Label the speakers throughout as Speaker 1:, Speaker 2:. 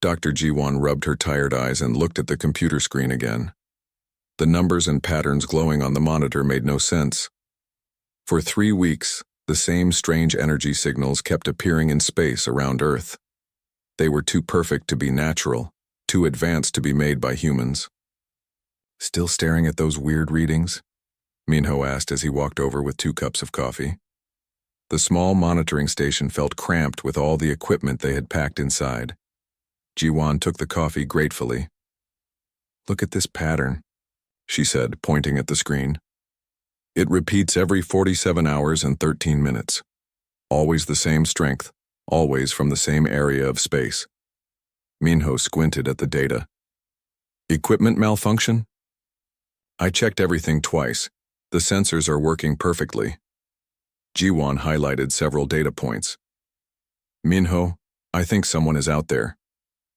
Speaker 1: Dr. Jiwan rubbed her tired eyes and looked at the computer screen again. The numbers and patterns glowing on the monitor made no sense. For 3 weeks, the same strange energy signals kept appearing in space around Earth. They were too perfect to be natural, too advanced to be made by humans. Still staring at those weird readings? Minho asked as he walked over with 2 cups of coffee. The small monitoring station felt cramped with all the equipment they had packed inside. Jiwan took the coffee gratefully. "Look at this pattern," she said, pointing at the screen. "It repeats every 47 hours and 13 minutes. Always the same strength, always from the same area of space." Minho squinted at the data. "Equipment malfunction?" "I checked everything twice. The sensors are working perfectly." Jiwan highlighted several data points. "Minho, I think someone is out there.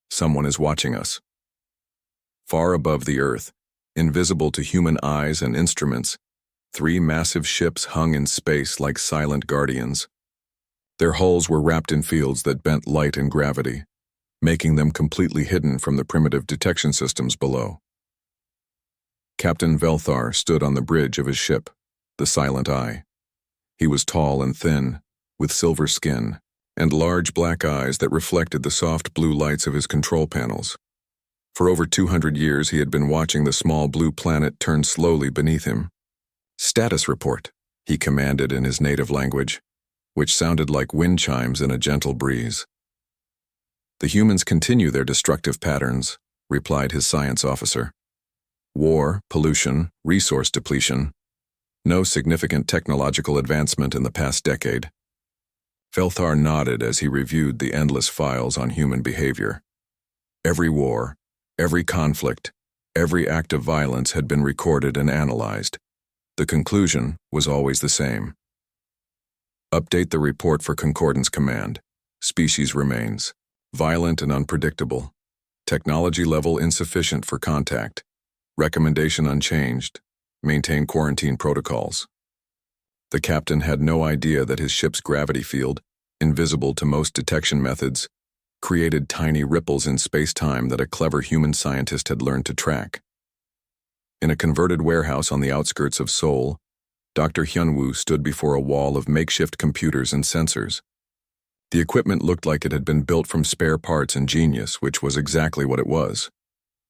Speaker 1: Someone is watching us." Far above the Earth, invisible to human eyes and instruments, 3 massive ships hung in space like silent guardians. Their hulls were wrapped in fields that bent light and gravity, making them completely hidden from the primitive detection systems below. Captain Velthar stood on the bridge of his ship, the Silent Eye. He was tall and thin, with silver skin, and large black eyes that reflected the soft blue lights of his control panels. For over 200 years he had been watching the small blue planet turn slowly beneath him. "Status report," he commanded in his native language, which sounded like wind chimes in a gentle breeze. "The humans continue their destructive patterns," replied his science officer. "War, pollution, resource depletion. No significant technological advancement in the past decade." Velthar nodded as he reviewed the endless files on human behavior. Every war, every conflict, every act of violence had been recorded and analyzed. The conclusion was always the same. "Update the report for Concordance Command. Species remains violent and unpredictable. Technology level insufficient for contact. Recommendation unchanged. Maintain quarantine protocols." The captain had no idea that his ship's gravity field, invisible to most detection methods, created tiny ripples in space-time that a clever human scientist had learned to track. In a converted warehouse on the outskirts of Seoul, Dr. Hyunwoo stood before a wall of makeshift computers and sensors. The equipment looked like it had been built from spare parts and genius, which was exactly what it was.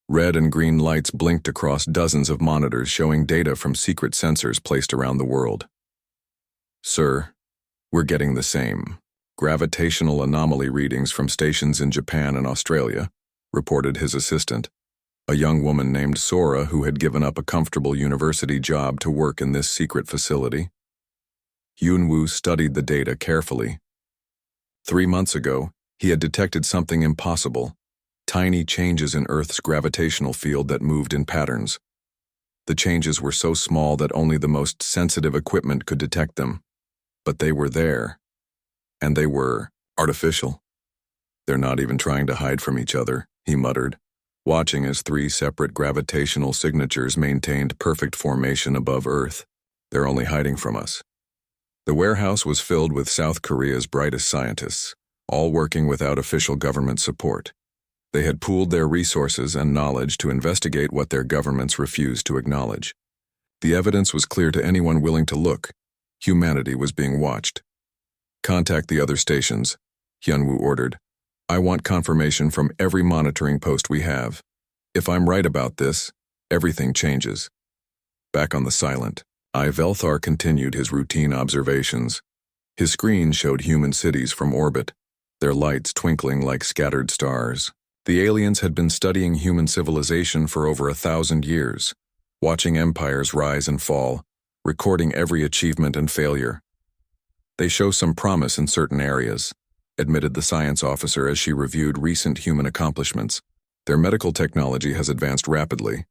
Speaker 1: Red and green lights blinked across dozens of monitors showing data from secret sensors placed around the world. "Sir, we're getting the same gravitational anomaly readings from stations in Japan and Australia," reported his assistant, a young woman named Sora who had given up a comfortable university job to work in this secret facility. Hyunwoo studied the data carefully. 3 months ago, he had detected something impossible: tiny changes in Earth's gravitational field that moved in patterns. The changes were so small that only the most sensitive equipment could detect them. But they were there. And they were artificial. "They're not even trying to hide from each other," he muttered, watching as 3 separate gravitational signatures maintained perfect formation above Earth. "They're only hiding from us." The warehouse was filled with South Korea's brightest scientists, all working without official government support. They had pooled their resources and knowledge to investigate what their governments refused to acknowledge. The evidence was clear to anyone willing to look. Humanity was being watched. "Contact the other stations," Hyunwoo ordered. "I want confirmation from every monitoring post we have. If I'm right about this, everything changes." Back on the Silent Eye, Velthar continued his routine observations. His screen showed human cities from orbit, their lights twinkling like scattered stars. The aliens had been studying human civilization for over 1,000 years, watching empires rise and fall, recording every achievement and failure. "They show some promise in certain areas," admitted the science officer as she reviewed recent human accomplishments. "Their medical technology has advanced rapidly,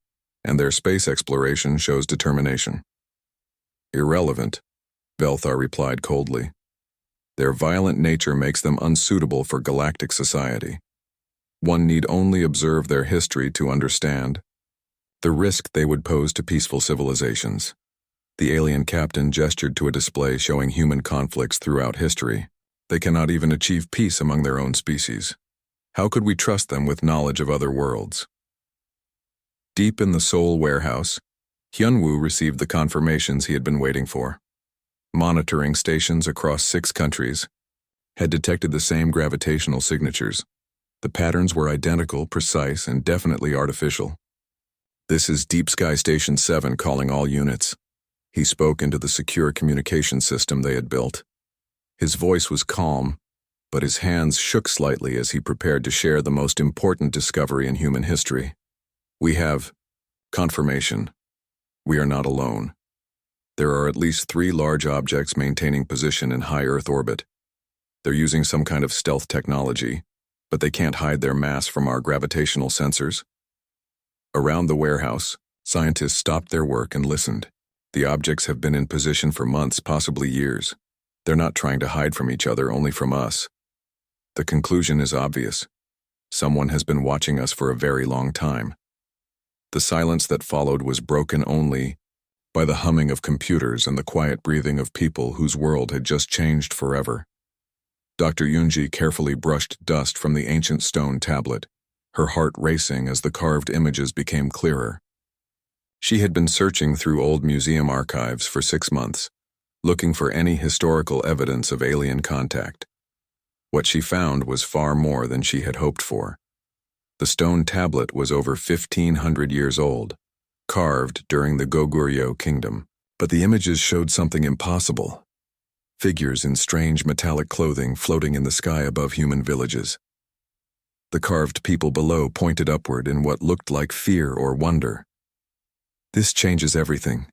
Speaker 1: and their space exploration shows determination." "Irrelevant," Velthar replied coldly. "Their violent nature makes them unsuitable for galactic society. One need only observe their history to understand the risk they would pose to peaceful civilizations." The alien captain gestured to a display showing human conflicts throughout history. "They cannot even achieve peace among their own species. How could we trust them with knowledge of other worlds? Deep in the Seoul warehouse, Hyunwoo received the confirmations he had been waiting for. Monitoring stations across 6 countries had detected the same gravitational signatures. The patterns were identical, precise, and definitely artificial. "This is Deep Sky Station 7 calling all units." He spoke into the secure communication system they had built. His voice was calm, but his hands shook slightly as he prepared to share the most important discovery in human history. "We have confirmation. We are not alone. There are at least 3 large objects maintaining position in high Earth orbit. They're using some kind of stealth technology, but they can't hide their mass from our gravitational sensors." Around the warehouse, scientists stopped their work and listened. The objects have been in position for months, possibly years. They're not trying to hide from each other, only from us. The conclusion is obvious. Someone has been watching us for a very long time. The silence that followed was broken only by the humming of computers and the quiet breathing of people whose world had just changed forever. Dr. Yoonji carefully brushed dust from the ancient stone tablet, her heart racing as the carved images became clearer. She had been searching through old museum archives for 6 months, looking for any historical evidence of alien contact. What she found was far more than she had hoped for. The stone tablet was over 1,500 years old, carved during the Goguryeo kingdom, but the images showed something impossible. Figures in strange metallic clothing floating in the sky above human villages. The carved people below pointed upward in what looked like fear or wonder. "This changes everything,"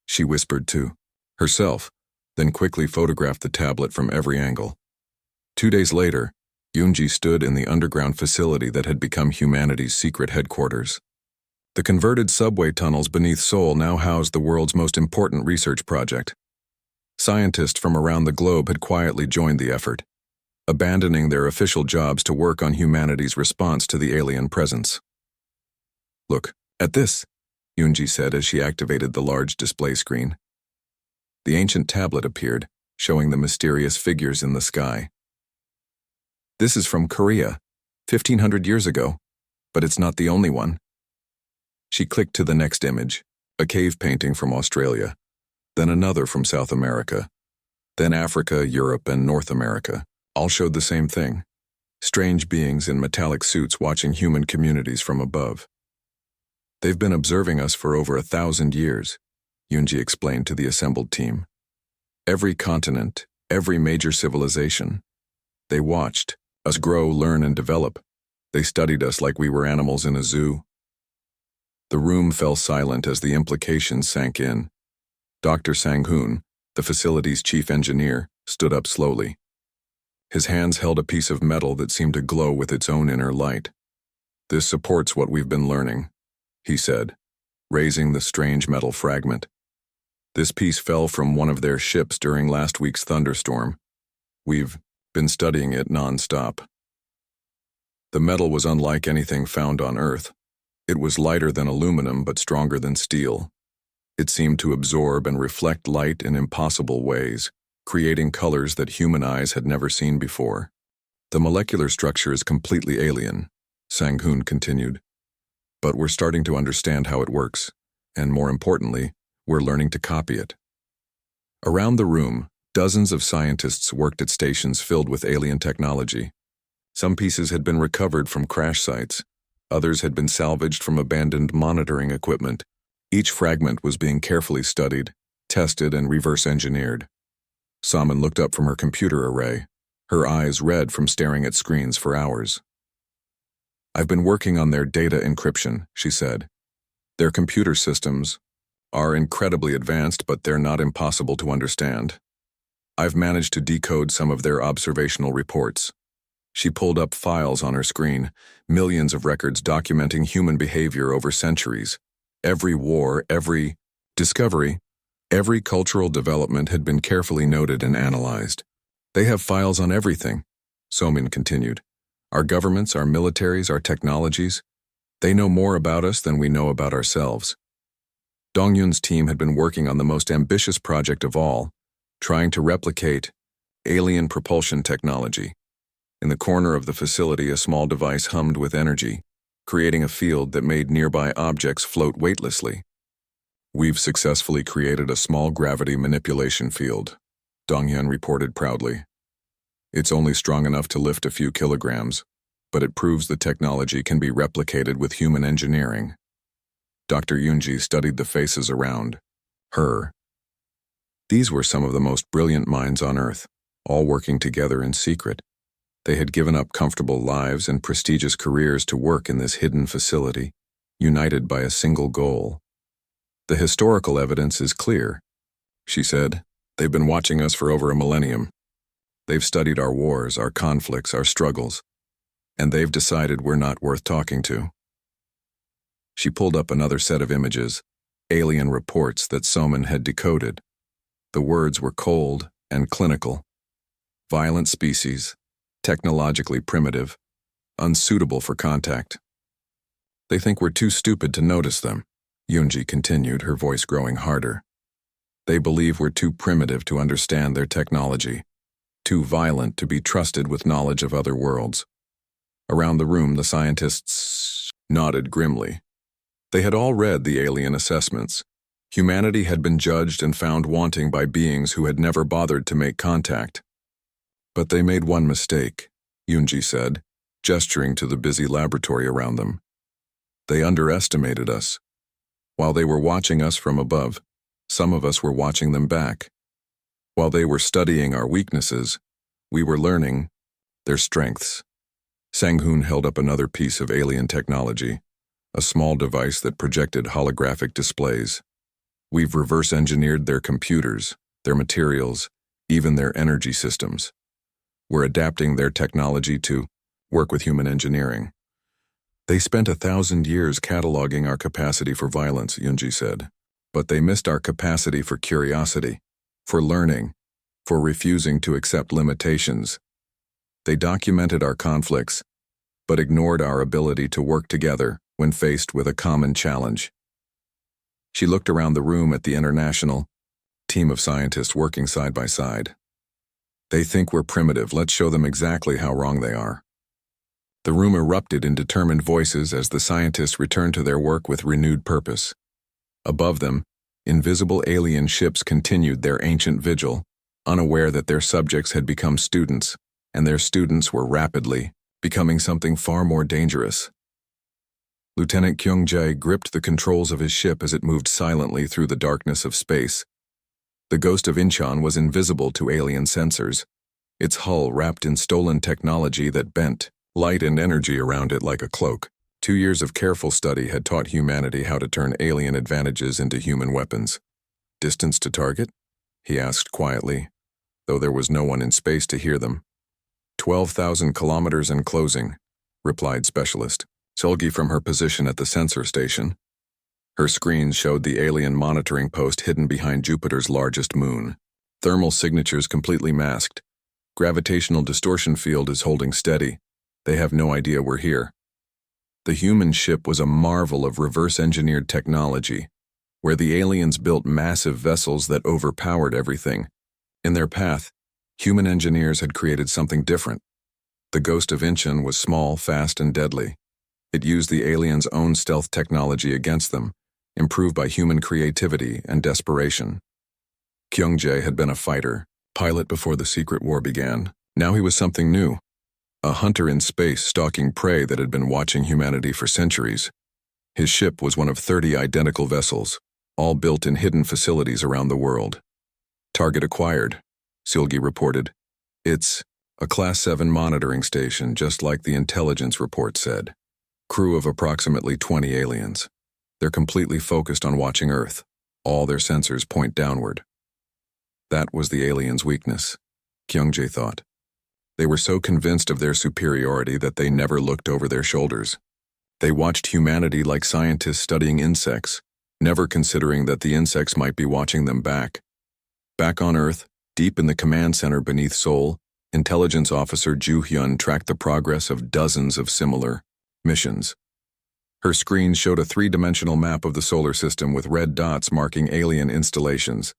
Speaker 1: she whispered to herself, then quickly photographed the tablet from every angle. 2 days later, Yoonji stood in the underground facility that had become humanity's secret headquarters. The converted subway tunnels beneath Seoul now housed the world's most important research project. Scientists from around the globe had quietly joined the effort, abandoning their official jobs to work on humanity's response to the alien presence. "Look at this," Yoonji said as she activated the large display screen. The ancient tablet appeared, showing the mysterious figures in the sky. "This is from Korea, 1,500 years ago, but it's not the only one." She clicked to the next image, a cave painting from Australia, then another from South America, then Africa, Europe, and North America. All showed the same thing: strange beings in metallic suits watching human communities from above. "They've been observing us for over 1,000 years, Yoonji explained to the assembled team. "Every continent, every major civilization. They watched us grow, learn, and develop. They studied us like we were animals in a zoo." The room fell silent as the implications sank in. Dr. Sang-hoon, the facility's chief engineer, stood up slowly. His hands held a piece of metal that seemed to glow with its own inner light. "This supports what we've been learning," he said, raising the strange metal fragment. "This piece fell from one of their ships during last week's thunderstorm. We've been studying it non-stop." The metal was unlike anything found on Earth. It was lighter than aluminum but stronger than steel. It seemed to absorb and reflect light in impossible ways, creating colors that human eyes had never seen before. "The molecular structure is completely alien," Sang-hoon continued. "But we're starting to understand how it works, and more importantly, we're learning to copy it." Around the room, dozens of scientists worked at stations filled with alien technology. Some pieces had been recovered from crash sites. Others had been salvaged from abandoned monitoring equipment. Each fragment was being carefully studied, tested, and reverse-engineered. Salmon looked up from her computer array, her eyes red from staring at screens for hours. "I've been working on their data encryption," she said. "Their computer systems are incredibly advanced, but they're not impossible to understand. I've managed to decode some of their observational reports." She pulled up files on her screen, millions of records documenting human behavior over centuries. Every war, every discovery, every cultural development had been carefully noted and analyzed. "They have files on everything," Somin continued. "Our governments, our militaries, our technologies. They know more about us than we know about ourselves." Dongyun's team had been working on the most ambitious project of all, trying to replicate alien propulsion technology. In the corner of the facility, a small device hummed with energy, creating a field that made nearby objects float weightlessly. "We've successfully created a small gravity manipulation field," Donghyun reported proudly. "It's only strong enough to lift a few kilograms, but it proves the technology can be replicated with human engineering." Dr. Yoonji studied the faces around her. These were some of the most brilliant minds on Earth, all working together in secret. They had given up comfortable lives and prestigious careers to work in this hidden facility, united by a single goal. "The historical evidence is clear," she said. "They've been watching us for over a millennium. They've studied our wars, our conflicts, our struggles, and they've decided we're not worth talking to." She pulled up another set of images, alien reports that Soman had decoded. The words were cold and clinical. Violent species, technologically primitive, unsuitable for contact. "They think we're too stupid to notice them," Yoonji continued, her voice growing harder. "They believe we're too primitive to understand their technology, too violent to be trusted with knowledge of other worlds." Around the room, the scientists nodded grimly. They had all read the alien assessments. Humanity had been judged and found wanting by beings who had never bothered to make contact. "But they made one mistake," Yoonji said, gesturing to the busy laboratory around them. "They underestimated us. While they were watching us from above, some of us were watching them back. While they were studying our weaknesses, we were learning their strengths." Sang-hoon held up another piece of alien technology, a small device that projected holographic displays. "We've reverse-engineered their computers, their materials, even their energy systems. We're adapting their technology to work with human engineering." "They spent 1,000 years cataloging our capacity for violence," Yoonji said. "But they missed our capacity for curiosity, for learning, for refusing to accept limitations. They documented our conflicts, but ignored our ability to work together when faced with a common challenge." She looked around the room at the international team of scientists working side by side. "They think we're primitive. Let's show them exactly how wrong they are." The room erupted in determined voices as the scientists returned to their work with renewed purpose. Above them, invisible alien ships continued their ancient vigil, unaware that their subjects had become students, and their students were rapidly becoming something far more dangerous. Lieutenant Kyung-jae gripped the controls of his ship as it moved silently through the darkness of space. The ghost of Incheon was invisible to alien sensors, its hull wrapped in stolen technology that bent light and energy around it like a cloak. 2 years of careful study had taught humanity how to turn alien advantages into human weapons. "Distance to target?" he asked quietly, though there was no one in space to hear them. 12,000 kilometers and closing," replied Specialist Seolgi from her position at the sensor station. Her screen showed the alien monitoring post hidden behind Jupiter's largest moon. "Thermal signatures completely masked. Gravitational distortion field is holding steady. They have no idea we're here." The human ship was a marvel of reverse-engineered technology, where the aliens built massive vessels that overpowered everything. In their path, human engineers had created something different. The ghost of Incheon was small, fast, and deadly. It used the aliens' own stealth technology against them, improved by human creativity and desperation. Kyung-jae had been a fighter, pilot before the secret war began. Now he was something new. A hunter in space stalking prey that had been watching humanity for centuries. His ship was one of 30 identical vessels, all built in hidden facilities around the world. "Target acquired," Seolgi reported. "It's a Class 7 monitoring station, just like the intelligence report said. Crew of approximately 20 aliens. They're completely focused on watching Earth. All their sensors point downward." That was the aliens' weakness, Kyung-jae thought. They were so convinced of their superiority that they never looked over their shoulders. They watched humanity like scientists studying insects, never considering that the insects might be watching them back. Back on Earth, deep in the command center beneath Seoul, Intelligence Officer Ju Hyun tracked the progress of dozens of similar missions. Her screen showed a 3-dimensional map of the solar system with red dots marking alien installations.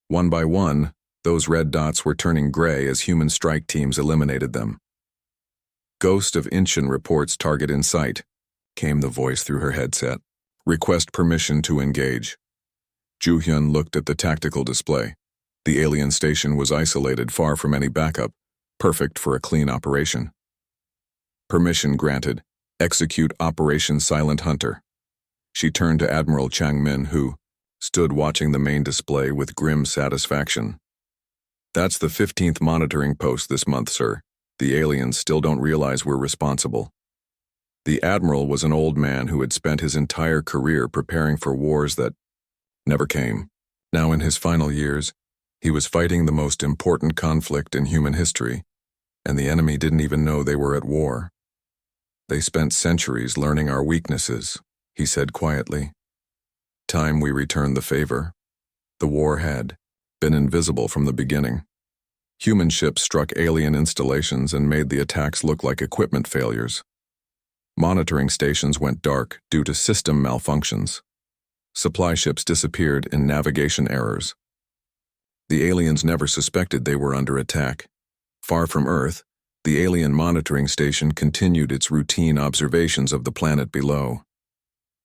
Speaker 1: One by one, those red dots were turning gray as human strike teams eliminated them. Ghost of Inchin reports target in sight, came the voice through her headset. Request permission to engage. Ju-hyun looked at the tactical display. The alien station was isolated, far from any backup, perfect for a clean operation. Permission granted. Execute Operation Silent Hunter. She turned to Admiral Chang-min, who stood watching the main display with grim satisfaction. That's the 15th monitoring post this month, sir. The aliens still don't realize we're responsible. The Admiral was an old man who had spent his entire career preparing for wars that never came. Now in his final years, he was fighting the most important conflict in human history, and the enemy didn't even know they were at war. They spent centuries learning our weaknesses, he said quietly. Time we returned the favor. The war had been invisible from the beginning. Human ships struck alien installations and made the attacks look like equipment failures. Monitoring stations went dark due to system malfunctions. Supply ships disappeared in navigation errors. The aliens never suspected they were under attack. Far from Earth, the alien monitoring station continued its routine observations of the planet below.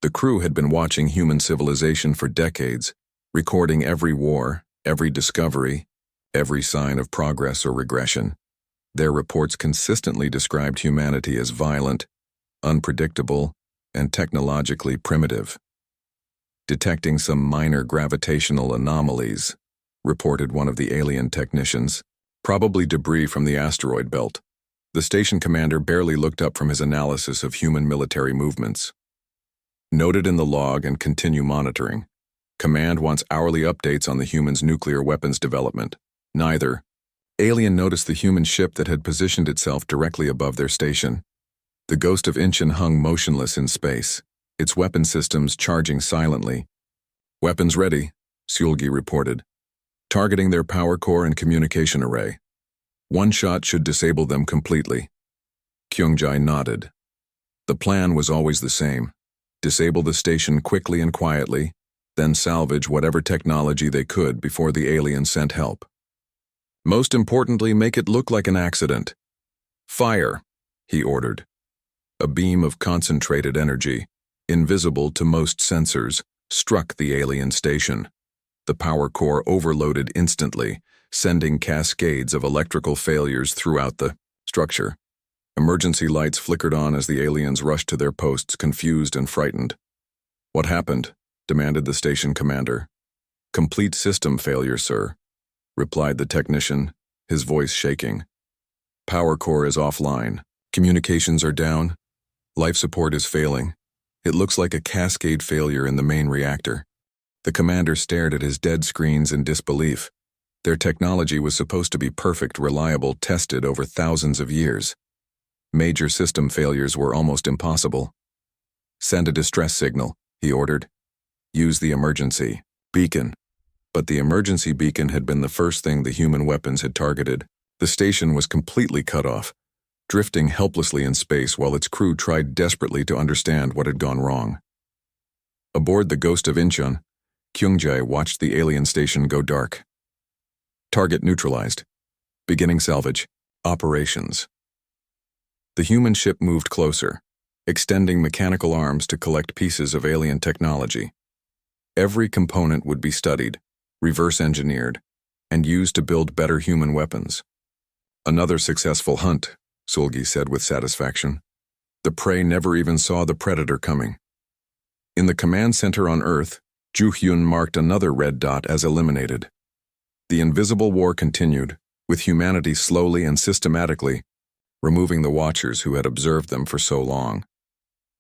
Speaker 1: The crew had been watching human civilization for decades, recording every war, every discovery, every sign of progress or regression. Their reports consistently described humanity as violent, unpredictable, and technologically primitive. Detecting some minor gravitational anomalies, reported one of the alien technicians, probably debris from the asteroid belt. The station commander barely looked up from his analysis of human military movements. Noted in the log and continue monitoring. Command wants hourly updates on the humans' nuclear weapons development. Neither. Alien noticed the human ship that had positioned itself directly above their station. The Ghost of Inchin hung motionless in space, its weapon systems charging silently. Weapons ready, Seulgi reported. Targeting their power core and communication array. One shot should disable them completely. Kyung-jae nodded. The plan was always the same. Disable the station quickly and quietly, then salvage whatever technology they could before the aliens sent help. Most importantly, make it look like an accident. Fire, he ordered. A beam of concentrated energy, invisible to most sensors, struck the alien station. The power core overloaded instantly, sending cascades of electrical failures throughout the structure. Emergency lights flickered on as the aliens rushed to their posts, confused and frightened. What happened? Demanded the station commander. Complete system failure, sir, replied the technician, his voice shaking. Power core is offline. Communications are down. Life support is failing. It looks like a cascade failure in the main reactor. The commander stared at his dead screens in disbelief. Their technology was supposed to be perfect, reliable, tested over thousands of years. Major system failures were almost impossible. Send a distress signal, he ordered. Use the emergency beacon. But the emergency beacon had been the first thing the human weapons had targeted. The station was completely cut off, drifting helplessly in space while its crew tried desperately to understand what had gone wrong. Aboard the Ghost of Incheon, Kyung-jae watched the alien station go dark. Target neutralized. Beginning salvage. Operations. The human ship moved closer, extending mechanical arms to collect pieces of alien technology. Every component would be studied, reverse-engineered, and used to build better human weapons. Another successful hunt, Seulgi said with satisfaction. The prey never even saw the predator coming. In the command center on Earth, Ju-hyun marked another red dot as eliminated. The invisible war continued, with humanity slowly and systematically removing the watchers who had observed them for so long.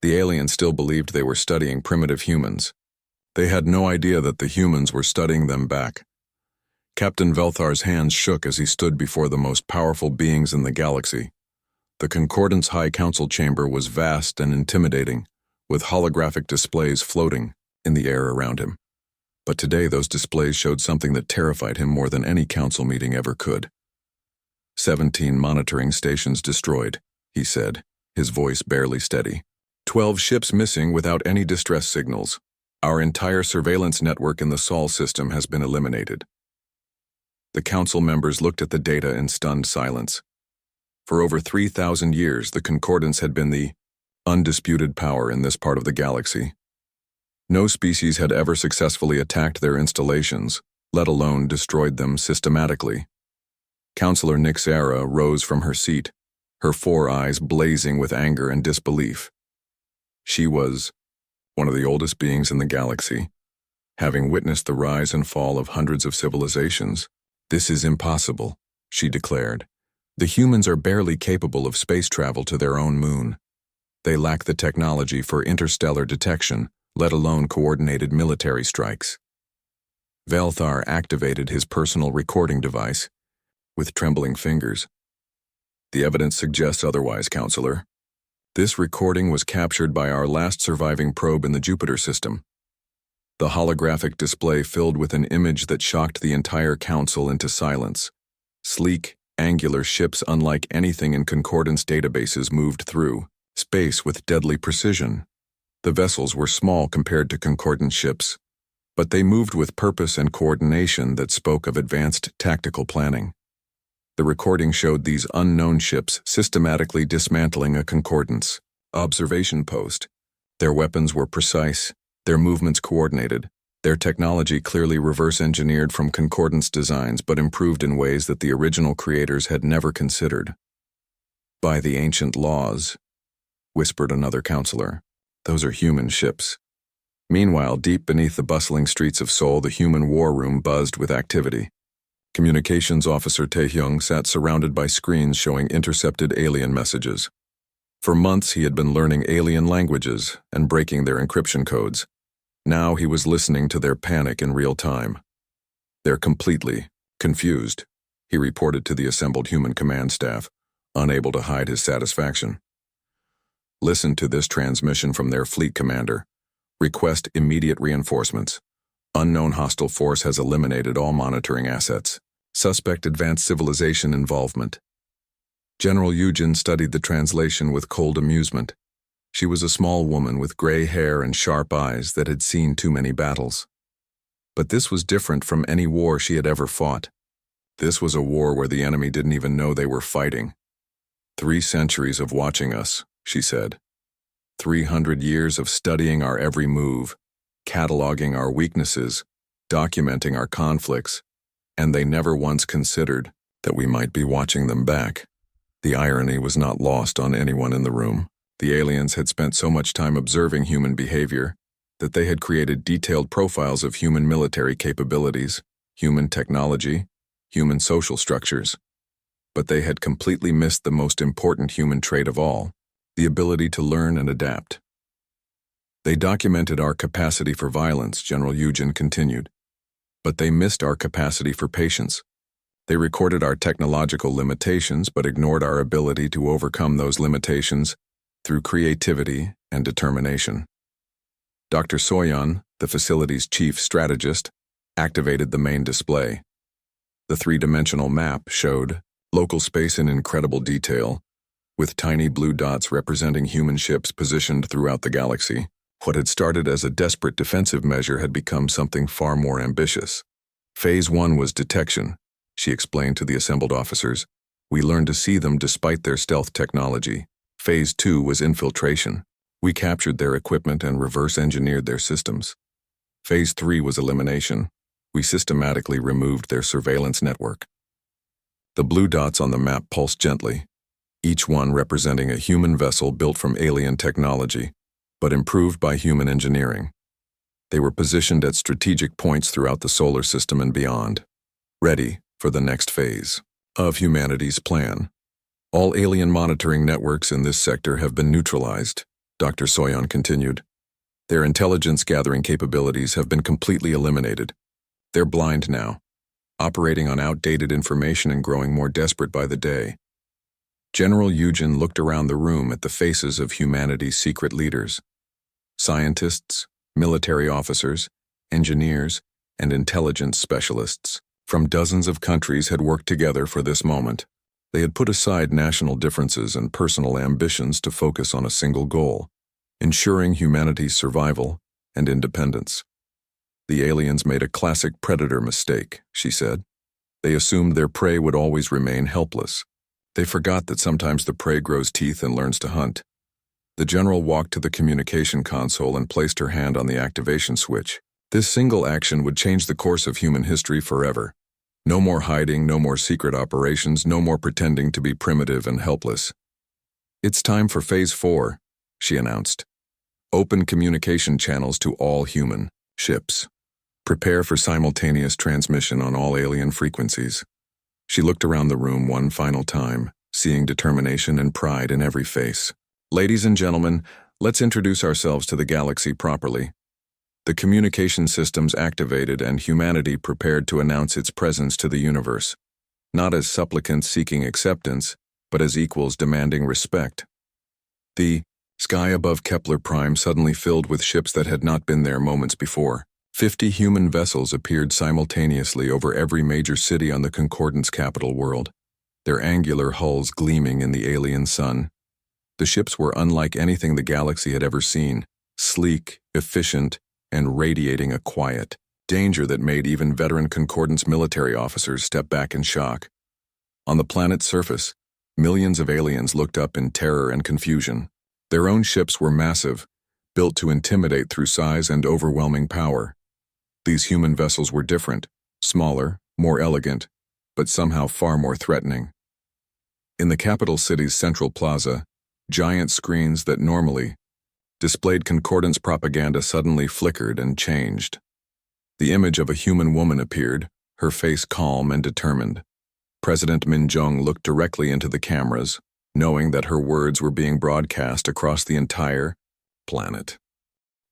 Speaker 1: The aliens still believed they were studying primitive humans. They had no idea that the humans were studying them back. Captain Velthar's hands shook as he stood before the most powerful beings in the galaxy. The Concordance High Council chamber was vast and intimidating, with holographic displays floating in the air around him. But today those displays showed something that terrified him more than any council meeting ever could. 17 monitoring stations destroyed, he said, his voice barely steady. 12 ships missing without any distress signals. Our entire surveillance network in the Sol system has been eliminated. The council members looked at the data in stunned silence. For over 3,000 years, the Concordance had been the undisputed power in this part of the galaxy. No species had ever successfully attacked their installations, let alone destroyed them systematically. Counselor Nixera rose from her seat, her 4 eyes blazing with anger and disbelief. She was one of the oldest beings in the galaxy, having witnessed the rise and fall of hundreds of civilizations. "This is impossible," she declared. "The humans are barely capable of space travel to their own moon. They lack the technology for interstellar detection, let alone coordinated military strikes." Velthar activated his personal recording device with trembling fingers. "The evidence suggests otherwise, Counselor. This recording was captured by our last surviving probe in the Jupiter system." The holographic display filled with an image that shocked the entire council into silence. Sleek, angular ships unlike anything in Concordance databases moved through space with deadly precision. The vessels were small compared to Concordance ships, but they moved with purpose and coordination that spoke of advanced tactical planning. The recording showed these unknown ships systematically dismantling a Concordance observation post. Their weapons were precise, their movements coordinated, their technology clearly reverse-engineered from Concordance designs but improved in ways that the original creators had never considered. "By the ancient laws," whispered another counselor, "those are human ships." Meanwhile, deep beneath the bustling streets of Seoul, the human war room buzzed with activity. Communications Officer Taehyung sat surrounded by screens showing intercepted alien messages. For months he had been learning alien languages and breaking their encryption codes. Now he was listening to their panic in real time. "They're completely confused," he reported to the assembled human command staff, unable to hide his satisfaction. "Listen to this transmission from their fleet commander. Request immediate reinforcements. Unknown hostile force has eliminated all monitoring assets. Suspect advanced civilization involvement." General Eugen studied the translation with cold amusement. She was a small woman with gray hair and sharp eyes that had seen too many battles. But this was different from any war she had ever fought. This was a war where the enemy didn't even know they were fighting. 3 centuries of watching us," she said. 300 years of studying our every move, cataloging our weaknesses, documenting our conflicts, and they never once considered that we might be watching them back. The irony was not lost on anyone in the room. The aliens had spent so much time observing human behavior that they had created detailed profiles of human military capabilities, human technology, human social structures. But they had completely missed the most important human trait of all, the ability to learn and adapt. "They documented our capacity for violence," General Eugen continued, "but they missed our capacity for patience. They recorded our technological limitations but ignored our ability to overcome those limitations through creativity and determination." Dr. Soyan, the facility's chief strategist, activated the main display. The 3-dimensional map showed local space in incredible detail, with tiny blue dots representing human ships positioned throughout the galaxy. What had started as a desperate defensive measure had become something far more ambitious. "Phase 1 was detection," she explained to the assembled officers. "We learned to see them despite their stealth technology. Phase 2 was infiltration. We captured their equipment and reverse-engineered their systems. Phase 3 was elimination. We systematically removed their surveillance network." The blue dots on the map pulsed gently, each one representing a human vessel built from alien technology, but improved by human engineering. They were positioned at strategic points throughout the solar system and beyond, ready for the next phase of humanity's plan. "All alien monitoring networks in this sector have been neutralized," Dr. Soyan continued. "Their intelligence-gathering capabilities have been completely eliminated. They're blind now, operating on outdated information and growing more desperate by the day." General Eugen looked around the room at the faces of humanity's secret leaders. Scientists, military officers, engineers, and intelligence specialists from dozens of countries had worked together for this moment. They had put aside national differences and personal ambitions to focus on a single goal, ensuring humanity's survival and independence. "The aliens made a classic predator mistake," she said. "They assumed their prey would always remain helpless. They forgot that sometimes the prey grows teeth and learns to hunt. The general walked to the communication console and placed her hand on the activation switch. This single action would change the course of human history forever. No more hiding, no more secret operations, no more pretending to be primitive and helpless. "It's time for Phase 4, she announced. "Open communication channels to all human ships. Prepare for simultaneous transmission on all alien frequencies." She looked around the room one final time, seeing determination and pride in every face. "Ladies and gentlemen, let's introduce ourselves to the galaxy properly." The communication systems activated and humanity prepared to announce its presence to the universe, not as supplicants seeking acceptance, but as equals demanding respect. The sky above Kepler Prime suddenly filled with ships that had not been there moments before. 50 human vessels appeared simultaneously over every major city on the Concordance capital world, their angular hulls gleaming in the alien sun. The ships were unlike anything the galaxy had ever seen, sleek, efficient, and radiating a quiet danger that made even veteran Concordance military officers step back in shock. On the planet's surface, millions of aliens looked up in terror and confusion. Their own ships were massive, built to intimidate through size and overwhelming power. These human vessels were different, smaller, more elegant, but somehow far more threatening. In the capital city's central plaza, giant screens that normally displayed Concordance propaganda suddenly flickered and changed. The image of a human woman appeared, her face calm and determined. President Min-jung looked directly into the cameras, knowing that her words were being broadcast across the entire planet.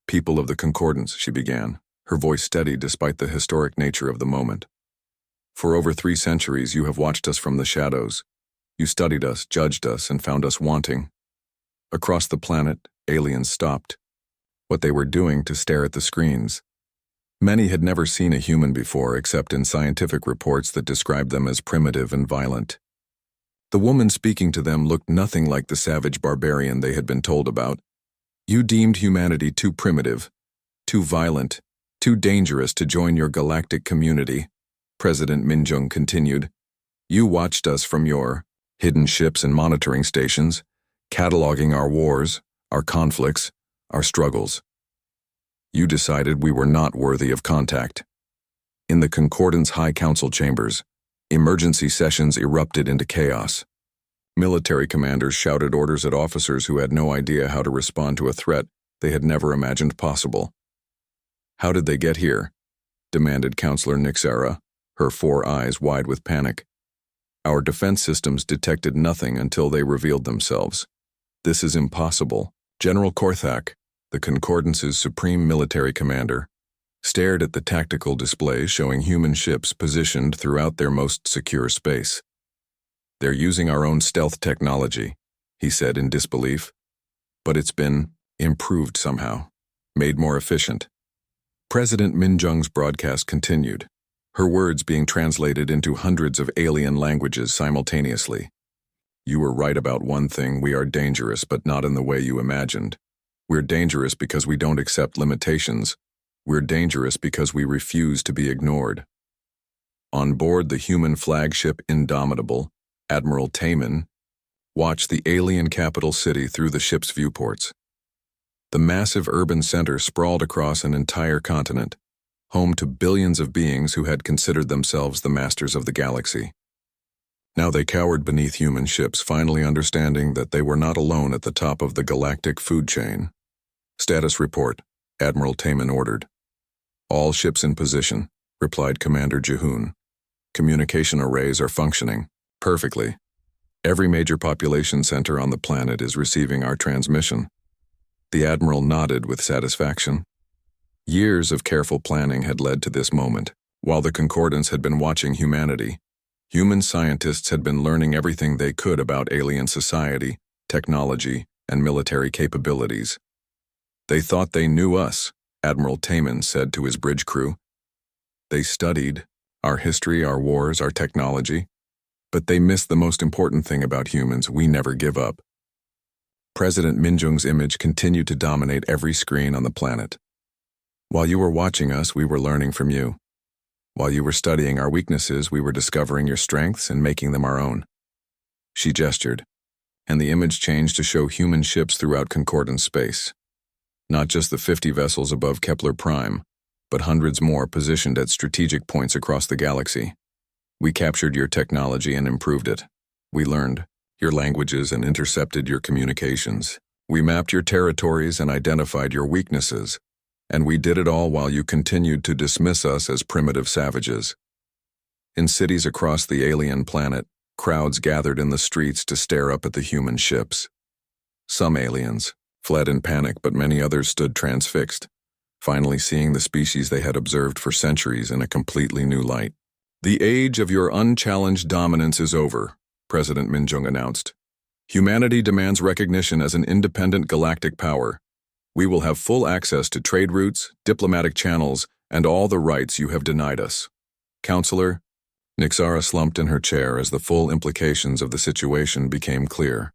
Speaker 1: "People of the Concordance," she began, her voice steady despite the historic nature of the moment. "For over 3 centuries you have watched us from the shadows. You studied us, judged us, and found us wanting." Across the planet, aliens stopped what they were doing to stare at the screens. Many had never seen a human before except in scientific reports that described them as primitive and violent. The woman speaking to them looked nothing like the savage barbarian they had been told about. "You deemed humanity too primitive, too violent, too dangerous to join your galactic community," President Min-jung continued. "You watched us from your hidden ships and monitoring stations, cataloging our wars, our conflicts, our struggles. You decided we were not worthy of contact." In the Concordance High Council chambers, emergency sessions erupted into chaos. Military commanders shouted orders at officers who had no idea how to respond to a threat they had never imagined possible. "How did they get here?" demanded Counselor Nixera, her 4 eyes wide with panic. "Our defense systems detected nothing until they revealed themselves. This is impossible." General Korthak, the Concordance's supreme military commander, stared at the tactical display showing human ships positioned throughout their most secure space. "They're using our own stealth technology," he said in disbelief. "But it's been improved somehow, made more efficient." President Min-jung's broadcast continued, her words being translated into hundreds of alien languages simultaneously. "You were right about one thing: we are dangerous, but not in the way you imagined. We're dangerous because we don't accept limitations. We're dangerous because we refuse to be ignored." On board the human flagship Indomitable, Admiral Taman watched the alien capital city through the ship's viewports. The massive urban center sprawled across an entire continent, home to billions of beings who had considered themselves the masters of the galaxy. Now they cowered beneath human ships, finally understanding that they were not alone at the top of the galactic food chain. "Status report," Admiral Taman ordered. "All ships in position," replied Commander Jihoon. "Communication arrays are functioning perfectly. Every major population center on the planet is receiving our transmission." The Admiral nodded with satisfaction. Years of careful planning had led to this moment. While the Concordance had been watching humanity, human scientists had been learning everything they could about alien society, technology, and military capabilities. "They thought they knew us," Admiral Taman said to his bridge crew. "They studied our history, our wars, our technology, but they missed the most important thing about humans: we never give up." President Min-jung's image continued to dominate every screen on the planet. "While you were watching us, we were learning from you. While you were studying our weaknesses, we were discovering your strengths and making them our own. She gestured, and the image changed to show human ships throughout Concordance space. Not just the 50 vessels above Kepler Prime, but hundreds more positioned at strategic points across the galaxy. We captured your technology and improved it. We learned your languages and intercepted your communications. We mapped your territories and identified your weaknesses. And we did it all while you continued to dismiss us as primitive savages. In cities across the alien planet, crowds gathered in the streets to stare up at the human ships. Some aliens fled in panic, but many others stood transfixed, finally seeing the species they had observed for centuries in a completely new light. The age of your unchallenged dominance is over, President Minjung announced. Humanity demands recognition as an independent galactic power. We will have full access to trade routes, diplomatic channels, and all the rights you have denied us. Counselor, Nixara slumped in her chair as the full implications of the situation became clear.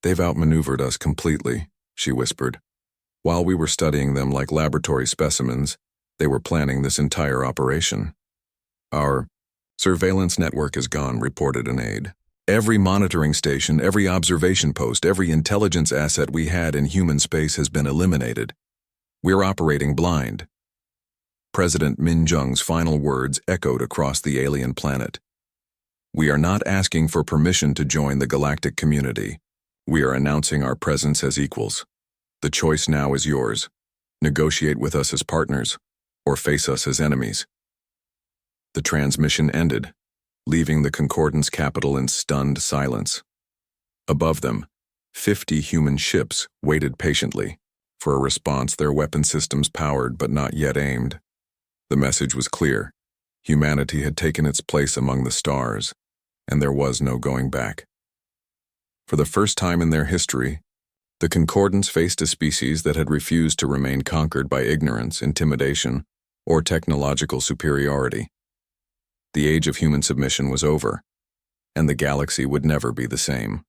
Speaker 1: They've outmaneuvered us completely, she whispered. While we were studying them like laboratory specimens, they were planning this entire operation. Our surveillance network is gone, reported an aide. Every monitoring station, every observation post, every intelligence asset we had in human space has been eliminated. We're operating blind. President Minjung's final words echoed across the alien planet. We are not asking for permission to join the galactic community. We are announcing our presence as equals. The choice now is yours. Negotiate with us as partners, or face us as enemies. The transmission ended, leaving the Concordance capital in stunned silence. Above them, 50 human ships waited patiently for a response, their weapon systems powered but not yet aimed. The message was clear. Humanity had taken its place among the stars, and there was no going back. For the first time in their history, the Concordance faced a species that had refused to remain conquered by ignorance, intimidation, or technological superiority. The age of human submission was over, and the galaxy would never be the same.